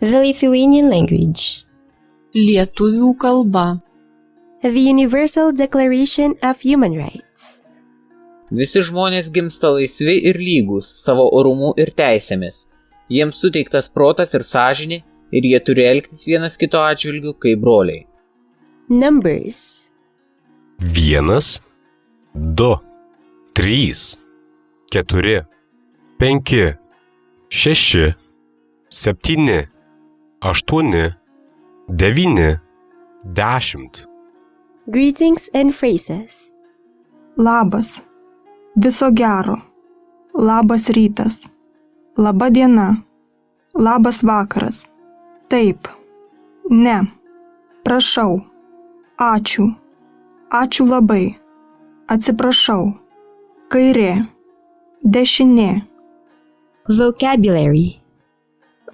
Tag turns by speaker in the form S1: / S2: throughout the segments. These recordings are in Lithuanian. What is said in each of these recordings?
S1: The Lithuanian language.
S2: Lietuvių kalba.
S1: The Universal Declaration of Human Rights.
S3: Visi žmonės gimsta laisvi ir lygūs savo orumu ir teisėmis. Jiems suteiktas protas ir sąžinė ir jie turi elgtis vienas kito atžvilgiu kaip broliai.
S1: Numbers.
S4: 1, 2, 3, 4, 5, 6, 7, 8, 9, 10.
S1: Greetings and phrases.
S5: Labas. Viso gero. Labas rytas. Laba diena. Labas vakaras. Taip. Ne. Prašau. Ačiū. Ačiū labai. Atsiprašau. Kairė. Dešinė.
S1: Vocabulary.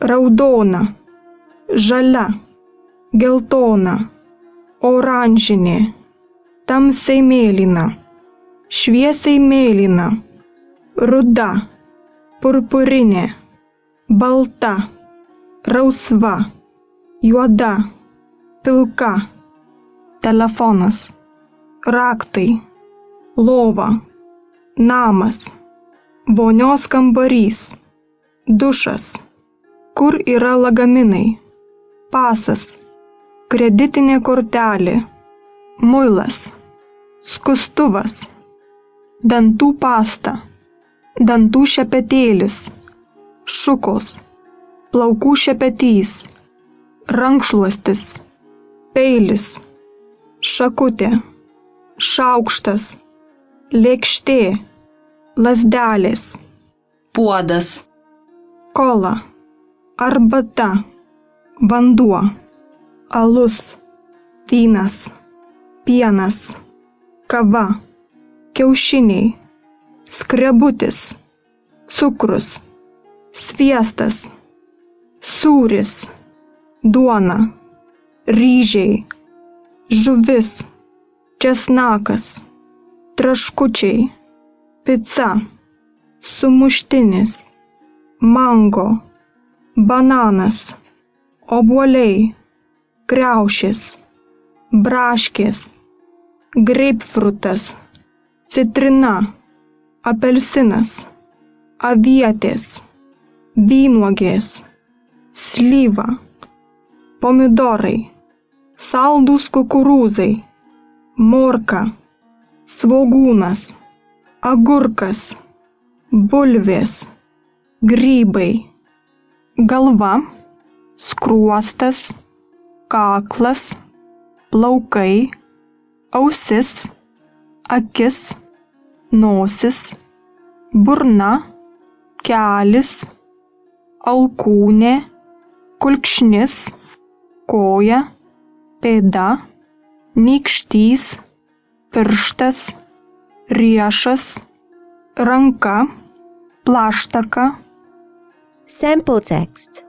S5: Raudona. Žalia. Geltona. Oranžinė. Tamsiai mėlyna. Šviesiai mėlyna. Ruda. Purpurinė. Balta. Rausva. Juoda. Pilka. Telefonas. Raktai. Lova. Namas. Vonios kambarys. Dušas. Kur yra lagaminai? Pasas. Kreditinė kortelė. Muilas. Skustuvas. Dantų pasta. Dantų šepetėlis. Šukos. Plaukų šepetys. Rankšluostis. Peilis. Šakutė. Šaukštas. Lėkštė. Lazdelės.
S2: Puodas.
S5: Kola. Arbata. Vanduo. Alus. Vynas. Pienas. Kava. Kiaušiniai. Skrebutis. Cukrus. Sviestas. Sūris. Duona. Ryžiai. Žuvis. Česnakas. Traškučiai. Pica. Sumuštinis. Mango. Bananas. Obuoliai. Kriaušės. Braškės. Greipfrutas. Citrina. Apelsinas. Avietės. Vynuogės. Slyva. Pomidorai. Saldūs kukurūzai. Morka. Svogūnas. Agurkas. Bulvės. Grybai. Galva. Skruostas. Kaklas. Plaukai. Ausis. Akis. Nosis. Burna. Kelis. Alkūnė. Kulkšnis. Koja. Pėda. Nykštys. Pirštas. Riešas. Ranka. Plaštaka.
S1: Sample text.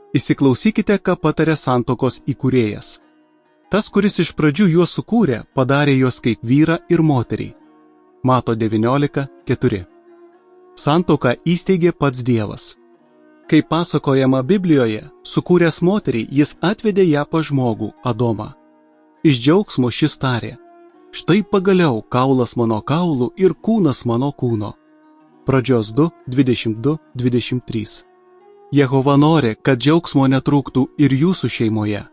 S6: Įsiklausykite, ką patarė santuokos įkūrėjas. Tas, kuris iš pradžių juos sukūrė, padarė juos kaip vyrą ir moterį. Mato 19:4. Santuoką įsteigė pats Dievas. Kaip pasakojama Biblijoje, sukūręs moterį, jis atvedė ją pas žmogų, Adomą. Iš džiaugsmo šis tarė: štai pagaliau kaulas mano kaulų ir kūnas mano kūno. Pradžios 2:22-23. Jehova nori, kad džiaugsmo netrūktų ir jūsų šeimoje.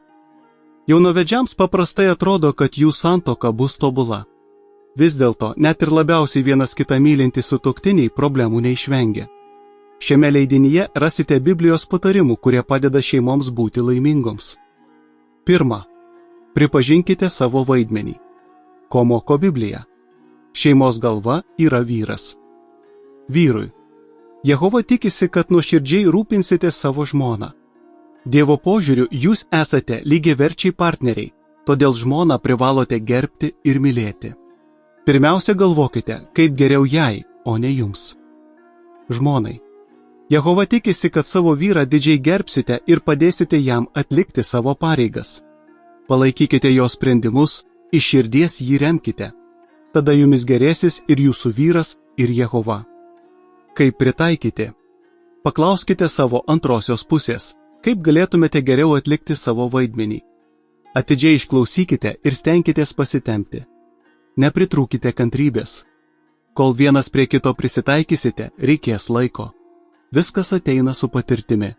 S6: Jaunavedžiams paprastai atrodo, kad jų santuoka bus tobula. Vis dėlto, net ir labiausiai vienas kitą mylintys sutuoktiniai problemų neišvengia. Šiame leidinyje rasite Biblijos patarimų, kurie padeda šeimoms būti laimingoms. 1. Pripažinkite savo vaidmenį. Ko moko Biblija? Šeimos galva yra vyras. Vyrui. Jehova tikisi, kad nuoširdžiai rūpinsite savo žmoną. Dievo požiūriu jūs esate lygiaverčiai partneriai, todėl žmoną privalote gerbti ir mylėti. Pirmiausia galvokite, kaip geriau jai, o ne jums. Žmonai. Jehova tikisi, kad savo vyrą didžiai gerbsite ir padėsite jam atlikti savo pareigas. Palaikykite jo sprendimus, iš širdies jį remkite. Tada jumis gerėsis ir jūsų vyras, ir Jehova. Kaip pritaikyti? Paklauskite savo antrosios pusės, kaip galėtumėte geriau atlikti savo vaidmenį. Atidžiai išklausykite ir stenkitės pasitempti. Nepritrūkite kantrybės. Kol vienas prie kito prisitaikysite, reikės laiko. Viskas ateina su patirtimi.